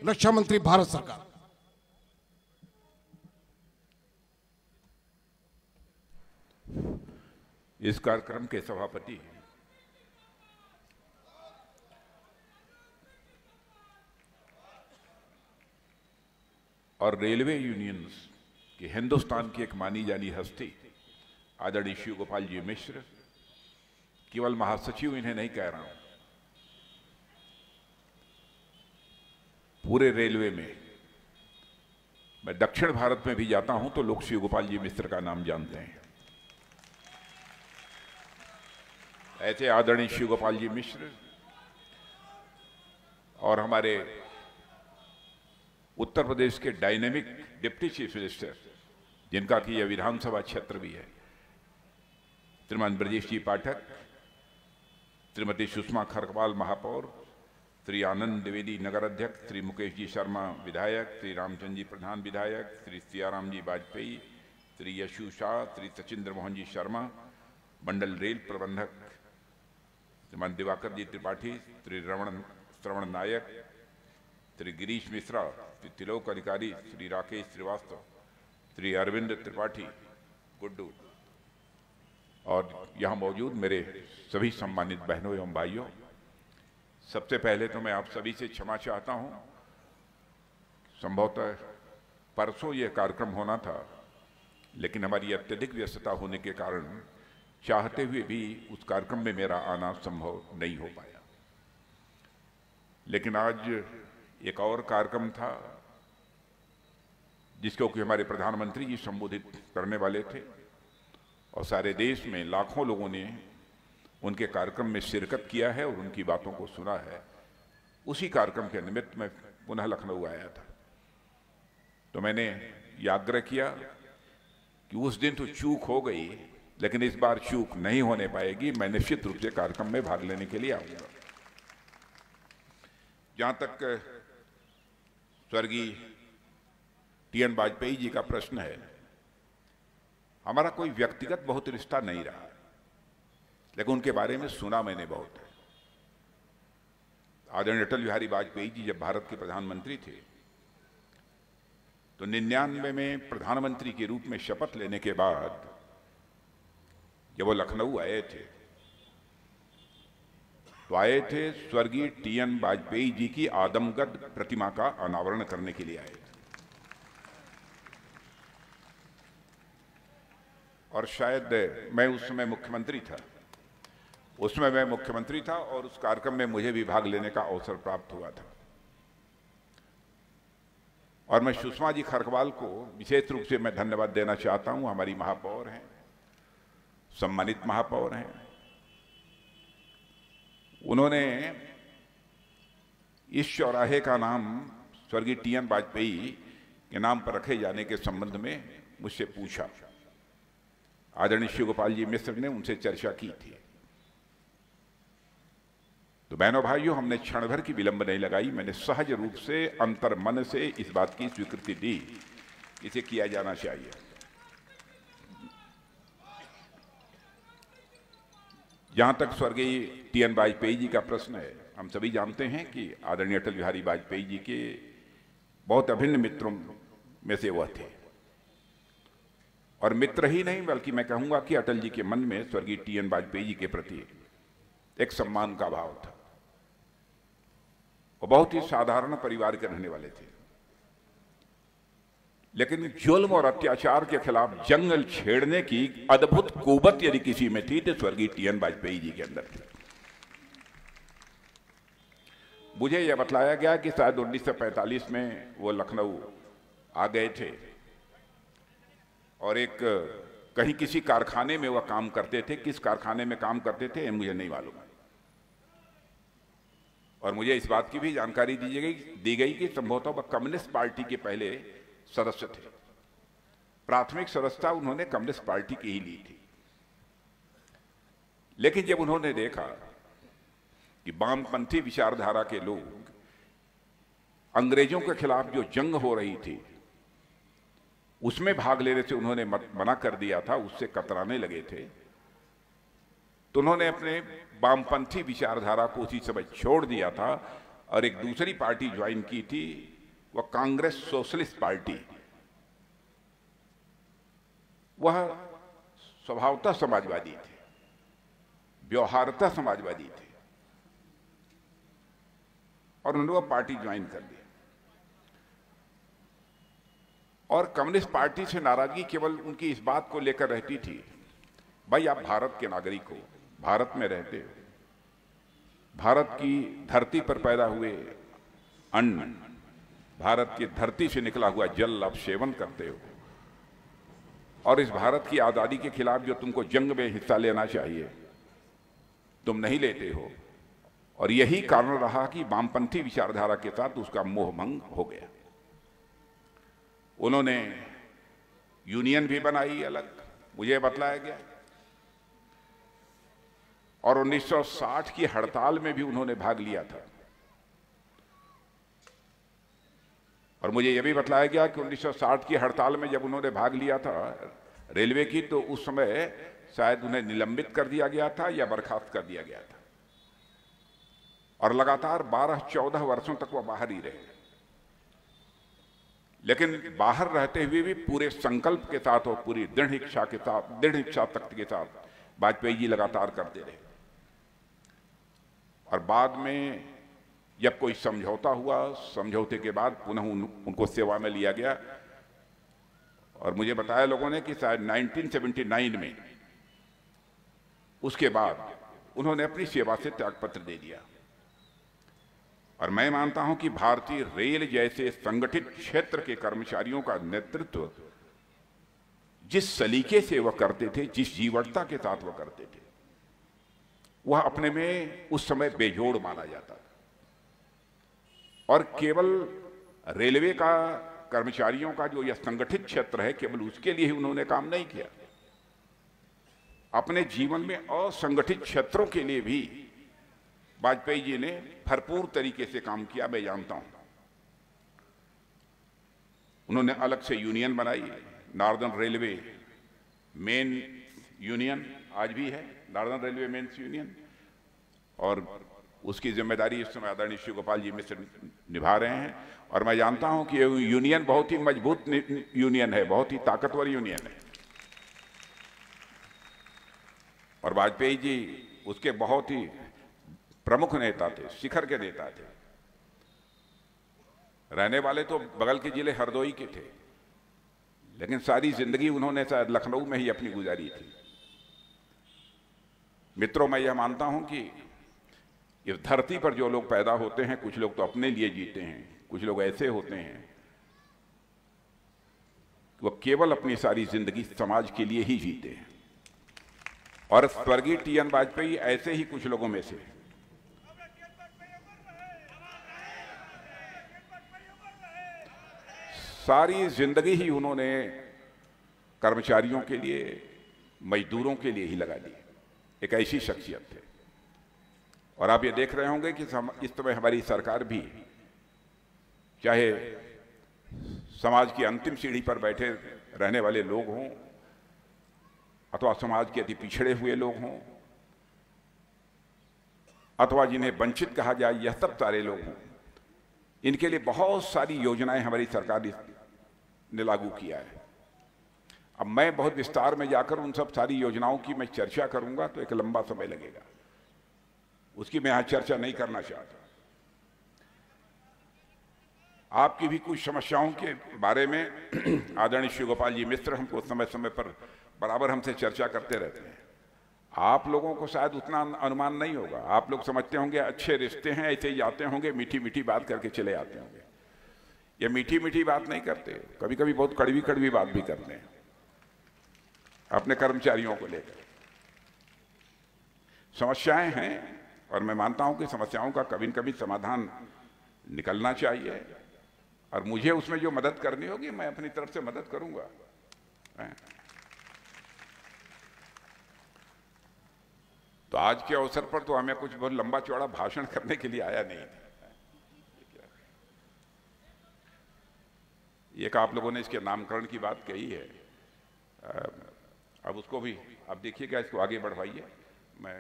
रक्षा मंत्री भारत सरकार। इस कार्यक्रम के सभापति और रेलवे यूनियंस की हिंदुस्तान की एक मानी जानी हस्ती आदरणीय शिव गोपाल जी मिश्र, केवल महासचिव इन्हें नहीं कह रहा हूं, पूरे रेलवे में मैं दक्षिण भारत में भी जाता हूं तो लोग शिव गोपाल जी मिश्र का नाम जानते हैं। ऐसे आदरणीय शिव गोपाल जी मिश्र और हमारे उत्तर प्रदेश के डायनेमिक डिप्टी चीफ मिनिस्टर, जिनका कि यह विधानसभा क्षेत्र भी है, श्रीमान ब्रजेश जी पाठक, श्रीमती सुषमा खरकवाल महापौर, श्री आनंद द्विवेदी नगर अध्यक्ष, श्री मुकेश जी शर्मा विधायक, श्री रामचंद्र जी प्रधान विधायक, श्री सियाराम जी वाजपेयी, श्री यशु शाह, श्री सचिंद्र मोहन जी शर्मा मंडल रेल प्रबंधक, श्रीमान दिवाकर जी त्रिपाठी, श्री श्रवण नायक, श्री गिरीश मिश्रा, श्री तिलोक अधिकारी, श्री राकेश श्रीवास्तव, श्री अरविंद त्रिपाठी गुड्डू और यहाँ मौजूद मेरे सभी सम्मानित बहनों एवं भाइयों, सबसे पहले तो मैं आप सभी से क्षमा चाहता हूं। संभवतः परसों यह कार्यक्रम होना था, लेकिन हमारी अत्यधिक व्यस्तता होने के कारण चाहते हुए भी उस कार्यक्रम में मेरा आना संभव नहीं हो पाया। लेकिन आज एक और कार्यक्रम था जिसको कि हमारे प्रधानमंत्री जी संबोधित करने वाले थे और सारे देश में लाखों लोगों ने उनके कार्यक्रम में शिरकत किया है और उनकी बातों को सुना है। उसी कार्यक्रम के निमित्त मैं पुनः लखनऊ आया था, तो मैंने ये आग्रह किया कि उस दिन तो चूक हो गई, लेकिन इस बार चूक नहीं होने पाएगी। मैं निश्चित रूप से कार्यक्रम में भाग लेने के लिए आऊंगा। जहां तक स्वर्गीय टीएन वाजपेयी जी का प्रश्न है, हमारा कोई व्यक्तिगत बहुत रिश्ता नहीं रहा, लेकिन उनके बारे में सुना मैंने बहुत है। आदरणीय अटल बिहारी वाजपेयी जी जब भारत के प्रधानमंत्री थे तो 99 में प्रधानमंत्री के रूप में शपथ लेने के बाद जब वो लखनऊ आए थे तो आए थे स्वर्गीय टीएन वाजपेयी जी की आदमकद प्रतिमा का अनावरण करने के लिए आए थे। और शायद मैं उस समय मुख्यमंत्री था, और उस कार्यक्रम में मुझे भी भाग लेने का अवसर प्राप्त हुआ था। और मैं सुषमा जी खरकवाल को विशेष रूप से मैं धन्यवाद देना चाहता हूं। हमारी महापौर हैं, सम्मानित महापौर हैं। उन्होंने इस चौराहे का नाम स्वर्गीय टीएन वाजपेयी के नाम पर रखे जाने के संबंध में मुझसे पूछा। आदरणीय शिव गोपाल जी मिश्र ने उनसे चर्चा की थी। तो बहनों भाइयों, हमने क्षण भर की विलंब नहीं लगाई। मैंने सहज रूप से अंतर मन से इस बात की स्वीकृति दी, इसे किया जाना चाहिए। जहां तक स्वर्गीय टीएन वाजपेयी जी का प्रश्न है, हम सभी जानते हैं कि आदरणीय अटल बिहारी वाजपेयी जी के बहुत अभिन्न मित्रों में से वह थे। और मित्र ही नहीं, बल्कि मैं कहूंगा कि अटल जी के मन में स्वर्गीय टीएन वाजपेयी जी के प्रति एक सम्मान का भाव था। वो बहुत ही साधारण परिवार के रहने वाले थे, लेकिन जुल्म और अत्याचार के खिलाफ जंग छेड़ने की अद्भुत कुवत यदि किसी में थी तो स्वर्गीय टीएन वाजपेयी जी के अंदर थी। मुझे यह बतलाया गया कि शायद 1945 में वो लखनऊ आ गए थे और एक कहीं किसी कारखाने में वह काम करते थे। किस कारखाने में काम करते थे मुझे नहीं मालूम। और मुझे इस बात की भी जानकारी दी गई कि संभवतः वह कम्युनिस्ट पार्टी के पहले सदस्य थे। प्राथमिक सदस्यता उन्होंने कम्युनिस्ट पार्टी की ही ली थी। लेकिन जब उन्होंने देखा कि वामपंथी विचारधारा के लोग अंग्रेजों के खिलाफ जो जंग हो रही थी उसमें भाग लेने से उन्होंने मना कर दिया था, उससे कतराने लगे थे, तो उन्होंने अपने वामपंथी विचारधारा को उसी समय छोड़ दिया था और एक दूसरी पार्टी ज्वाइन की थी वह कांग्रेस सोशलिस्ट पार्टी, वह स्वभावतः समाजवादी थे, व्यवहारतः समाजवादी थे, और उन्होंने वह पार्टी ज्वाइन कर ली। और कम्युनिस्ट पार्टी से नाराजगी केवल उनकी इस बात को लेकर रहती थी, भाई आप भारत के नागरिक हो, भारत में रहते हो, भारत की धरती पर पैदा हुए अन्न, भारत की धरती से निकला हुआ जल आप सेवन करते हो, और इस भारत की आजादी के खिलाफ जो तुमको जंग में हिस्सा लेना चाहिए तुम नहीं लेते हो। और यही कारण रहा कि वामपंथी विचारधारा के साथ उसका मोहभंग हो गया। उन्होंने यूनियन भी बनाई अलग, मुझे बतलाया गया, और 1960 की हड़ताल में भी उन्होंने भाग लिया था। और मुझे यह भी बतलाया गया कि 1960 की हड़ताल में जब उन्होंने भाग लिया था रेलवे की, तो उस समय शायद उन्हें निलंबित कर दिया गया था या बर्खास्त कर दिया गया था, और लगातार 12-14 वर्षों तक वह बाहर ही रहे। लेकिन बाहर रहते हुए भी पूरे संकल्प के साथ और पूरी दृढ़ इच्छा के साथ, दृढ़ इच्छा शक्ति के साथ वाजपेयी जी लगातार करते रहे। और बाद में जब कोई समझौता हुआ, समझौते के बाद पुनः उनको सेवा में लिया गया, और मुझे बताया लोगों ने कि शायद 1979 में उसके बाद उन्होंने अपनी सेवा से त्यागपत्र दे दिया। और मैं मानता हूं कि भारतीय रेल जैसे संगठित क्षेत्र के कर्मचारियों का नेतृत्व जिस सलीके से वह करते थे, जिस जीवटता के साथ वह करते थे, वह अपने में उस समय बेजोड़ माना जाता था। और केवल रेलवे का कर्मचारियों का जो यह संगठित क्षेत्र है, केवल उसके लिए ही उन्होंने काम नहीं किया, अपने जीवन में असंगठित क्षेत्रों के लिए भी वाजपेयी जी ने भरपूर तरीके से काम किया। मैं जानता हूं उन्होंने अलग से यूनियन बनाई, नॉर्दर्न रेलवे मेन यूनियन आज भी है, नॉर्दर्न रेलवे मेन्स यूनियन, और उसकी जिम्मेदारी इस समय आदरणीय शिव गोपाल जी मिश्र निभा रहे हैं। और मैं जानता हूं कि ये यूनियन बहुत ही मजबूत यूनियन है, बहुत ही ताकतवर यूनियन है, और वाजपेयी जी उसके बहुत ही प्रमुख नेता थे, शिखर के नेता थे। रहने वाले तो बगल के जिले हरदोई के थे, लेकिन सारी जिंदगी उन्होंने शायद लखनऊ में ही अपनी गुजारी थी। मित्रों, मैं यह मानता हूं कि इस धरती पर जो लोग पैदा होते हैं, कुछ लोग तो अपने लिए जीते हैं, कुछ लोग ऐसे होते हैं वो केवल अपनी सारी जिंदगी समाज के लिए ही जीते हैं। और स्वर्गीय टी.एन. वाजपेयी ऐसे ही कुछ लोगों में से। सारी जिंदगी ही उन्होंने कर्मचारियों के लिए, मजदूरों के लिए ही लगा दी। एक ऐसी शख्सियत थे। और आप ये देख रहे होंगे कि इस समय हमारी सरकार भी, चाहे समाज की अंतिम सीढ़ी पर बैठे रहने वाले लोग हों अथवा समाज के अति पिछड़े हुए लोग हों अथवा जिन्हें वंचित कहा जाए, यह सब सारे लोग हों, इनके लिए बहुत सारी योजनाएं हमारी सरकार ने लागू किया है। अब मैं बहुत विस्तार में जाकर उन सब सारी योजनाओं की मैं चर्चा करूंगा तो एक लंबा समय लगेगा, उसकी मैं यहां चर्चा नहीं करना चाहता। आपकी भी कुछ समस्याओं के बारे में आदरणीय शिव गोपाल जी मिश्र हमको समय समय पर बराबर हमसे चर्चा करते रहते हैं। आप लोगों को शायद उतना अनुमान नहीं होगा, आप लोग समझते होंगे अच्छे रिश्ते हैं, ऐसे ही जाते होंगे, मीठी मीठी बात करके चले आते होंगे। ये मीठी मीठी बात नहीं करते, कभी कभी बहुत कड़वी कड़वी बात भी करते हैं अपने कर्मचारियों को लेकर। समस्याएं हैं और मैं मानता हूं कि समस्याओं का कभी न कभी समाधान निकलना चाहिए, और मुझे उसमें जो मदद करनी होगी मैं अपनी तरफ से मदद करूंगा। तो आज के अवसर पर तो हमें कुछ बहुत लंबा चौड़ा भाषण करने के लिए आया नहीं। एक आप लोगों ने इसके नामकरण की बात कही है, अब उसको भी आप देखिएगा, इसको आगे बढ़वाइए। मैं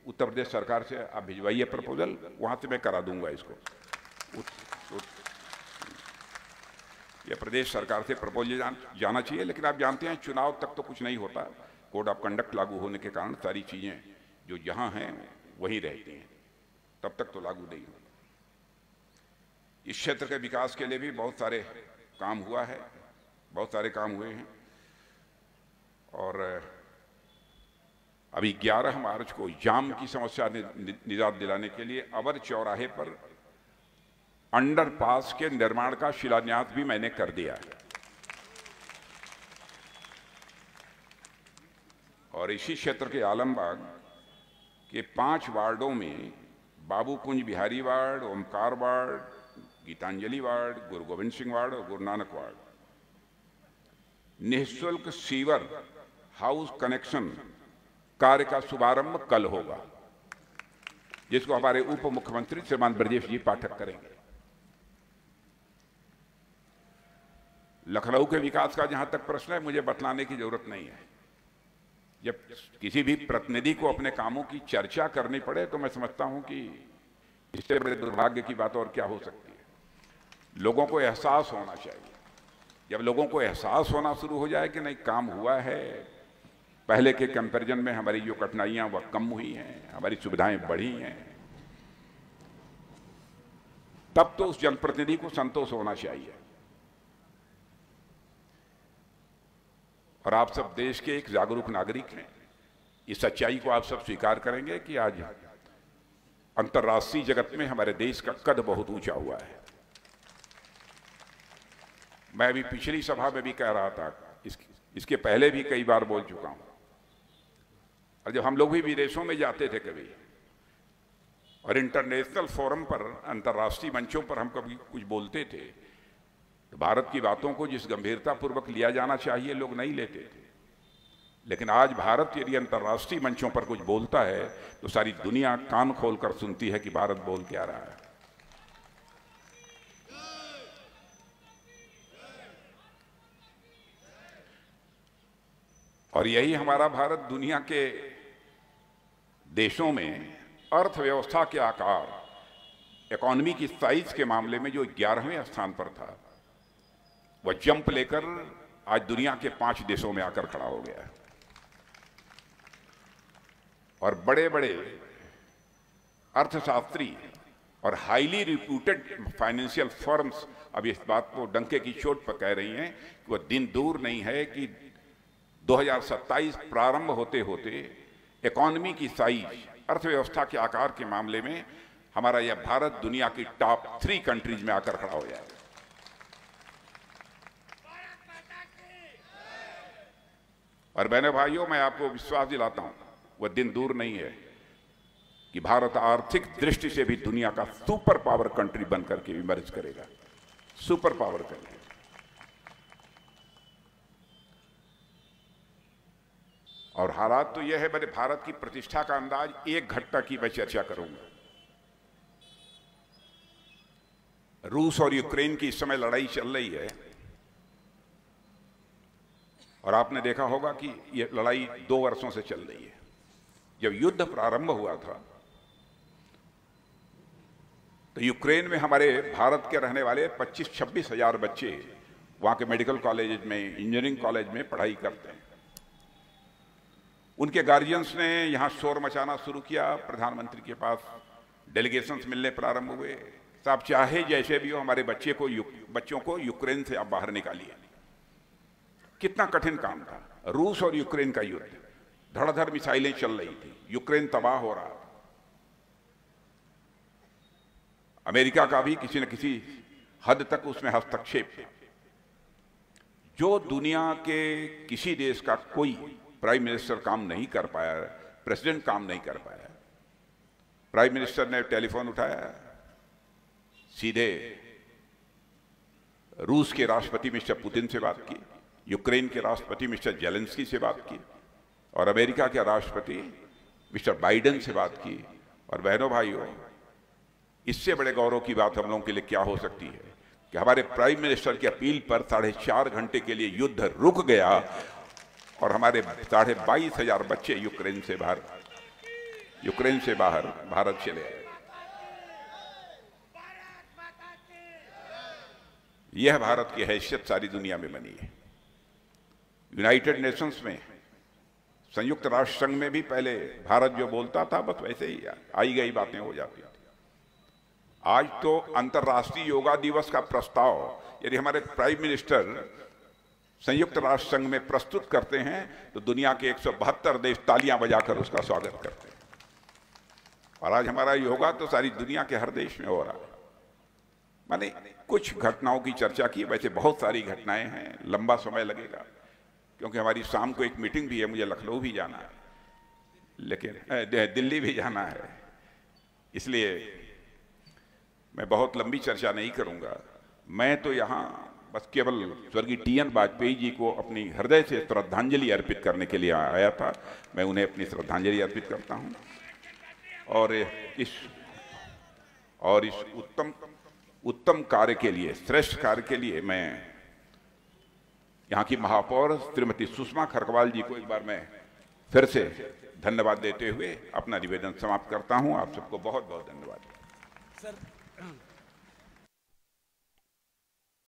उत्तर प्रदेश सरकार से आप भिजवाइए प्रपोजल, वहां से मैं करा दूंगा इसको। या प्रदेश सरकार से प्रपोजल जाना चाहिए। लेकिन आप जानते हैं चुनाव तक तो कुछ नहीं होता, कोड ऑफ कंडक्ट लागू होने के कारण सारी चीज़ें जो जहां हैं वहीं रहती हैं, तब तक तो लागू नहीं होती। इस क्षेत्र के विकास के लिए भी बहुत सारे काम हुआ है, बहुत सारे काम हुए हैं। और अभी 11 मार्च को जाम की समस्या निजात दिलाने के लिए अवर चौराहे पर अंडरपास के निर्माण का शिलान्यास भी मैंने कर दिया है। और इसी क्षेत्र के आलमबाग के 5 वार्डों में Babukunj Bihari ward, Omkar ward, Geetanjali ward, Guru Gobind Singh ward और गुरु नानक वार्ड निःशुल्क सीवर हाउस कनेक्शन कार्य का शुभारंभ कल होगा, जिसको हमारे उप मुख्यमंत्री श्रीमान ब्रजेश जी पाठक करेंगे। लखनऊ के विकास का जहां तक प्रश्न है, मुझे बतलाने की जरूरत नहीं है। जब किसी भी प्रतिनिधि को अपने कामों की चर्चा करनी पड़े तो मैं समझता हूं कि इससे बड़े दुर्भाग्य की बात और क्या हो सकती है। लोगों को एहसास होना चाहिए। जब लोगों को एहसास होना शुरू हो जाए कि नहीं काम हुआ है, पहले के कंपैरिजन में हमारी जो कठिनाइयां वह कम हुई हैं, हमारी सुविधाएं बढ़ी हैं, तब तो उस जनप्रतिनिधि को संतोष होना चाहिए। और आप सब देश के एक जागरूक नागरिक हैं। इस सच्चाई को आप सब स्वीकार करेंगे कि आज अंतर्राष्ट्रीय जगत में हमारे देश का कद बहुत ऊंचा हुआ है। मैं अभी पिछली सभा में भी कह रहा था, इसके पहले भी कई बार बोल चुका हूं। और जब हम लोग भी विदेशों में जाते थे कभी, और इंटरनेशनल फोरम पर, अंतर्राष्ट्रीय मंचों पर हम कभी कुछ बोलते थे, तो भारत की बातों को जिस गंभीरता पूर्वक लिया जाना चाहिए लोग नहीं लेते थे। लेकिन आज भारत यदि अंतर्राष्ट्रीय मंचों पर कुछ बोलता है तो सारी दुनिया कान खोलकर सुनती है कि भारत बोल क्या रहा है। और यही हमारा भारत दुनिया के देशों में अर्थव्यवस्था के आकार, इकोनॉमी की साइज के मामले में जो 11वें स्थान पर था, वह जंप लेकर आज दुनिया के 5 देशों में आकर खड़ा हो गया है। और बड़े बड़े अर्थशास्त्री और हाईली रिप्यूटेड फाइनेंशियल फर्म्स अब इस बात को डंके की चोट पर कह रही हैं कि वह दिन दूर नहीं है कि 2027 प्रारंभ होते होते इकोनॉमी की साइज, अर्थव्यवस्था के आकार के मामले में हमारा यह भारत दुनिया की टॉप 3 कंट्रीज में आकर खड़ा हो जाएगा। और बहनों भाइयों, मैं आपको विश्वास दिलाता हूं, वह दिन दूर नहीं है कि भारत आर्थिक दृष्टि से भी दुनिया का सुपर पावर कंट्री बनकर के इमर्ज करेगा, सुपर पावर कंट्री। और हालात तो यह है, मैंने भारत की प्रतिष्ठा का अंदाज एक घटना की मैं चर्चा करूंगा। रूस और यूक्रेन की इस समय लड़ाई चल रही है, और आपने देखा होगा कि यह लड़ाई 2 वर्षों से चल रही है। जब युद्ध प्रारंभ हुआ था तो यूक्रेन में हमारे भारत के रहने वाले 25-26 हजार बच्चे वहां के मेडिकल कॉलेज में, इंजीनियरिंग कॉलेज में पढ़ाई करते हैं। उनके गार्जियंस ने यहां शोर मचाना शुरू किया, प्रधानमंत्री के पास डेलीगेशंस मिलने प्रारंभ हुए। साहब, चाहे जैसे भी हो, हमारे बच्चों को यूक्रेन से आप बाहर निकालिए। कितना कठिन काम था। रूस और यूक्रेन का युद्ध, धड़ाधड़ मिसाइलें चल रही थी, यूक्रेन तबाह हो रहा था। अमेरिका का भी किसी न किसी हद तक उसमें हस्तक्षेप था। जो दुनिया के किसी देश का कोई प्राइम मिनिस्टर काम नहीं कर पाया, प्रेसिडेंट काम नहीं कर पाया, प्राइम मिनिस्टर ने टेलीफोन उठाया, सीधे रूस के राष्ट्रपति मिस्टर पुतिन से बात की, यूक्रेन के राष्ट्रपति मिस्टर जेलेंस्की से बात की, और अमेरिका के राष्ट्रपति मिस्टर बाइडेन से बात की। और बहनों भाइयों, इससे बड़े गौरव की बात हम लोगों के लिए क्या हो सकती है कि हमारे प्राइम मिनिस्टर की अपील पर 4.5 घंटे के लिए युद्ध रुक गया और हमारे 22,500 बच्चे यूक्रेन से बाहर भारत चले आए। यह भारत की हैसियत सारी दुनिया में बनी है। यूनाइटेड नेशंस में, संयुक्त राष्ट्र संघ में भी पहले भारत जो बोलता था बस वैसे ही आई गई बातें हो जाती थी। आज तो अंतर्राष्ट्रीय योगा दिवस का प्रस्ताव यदि हमारे प्राइम मिनिस्टर संयुक्त राष्ट्र संघ में प्रस्तुत करते हैं तो दुनिया के 172 देश तालियां बजाकर उसका स्वागत करते हैं। और आज हमारा योगा तो सारी दुनिया के हर देश में हो रहा है। मैंने कुछ घटनाओं की चर्चा की, वैसे बहुत सारी घटनाएं हैं, लंबा समय लगेगा क्योंकि हमारी शाम को एक मीटिंग भी है, मुझे लखनऊ भी जाना है, लेकिन दिल्ली भी जाना है, इसलिए मैं बहुत लंबी चर्चा नहीं करूंगा। मैं तो यहाँ बस केवल स्वर्गीय टी.एन. वाजपेयी जी को अपनी हृदय से श्रद्धांजलि अर्पित करने के लिए आया था। मैं उन्हें अपनी श्रद्धांजलि अर्पित करता हूँ और इस उत्तम कार्य के लिए, श्रेष्ठ कार्य के लिए मैं यहाँ की महापौर श्रीमती सुषमा खरकवाल जी को एक बार मैं फिर से धन्यवाद देते हुए अपना निवेदन समाप्त करता हूँ। आप सबको बहुत बहुत धन्यवाद। सर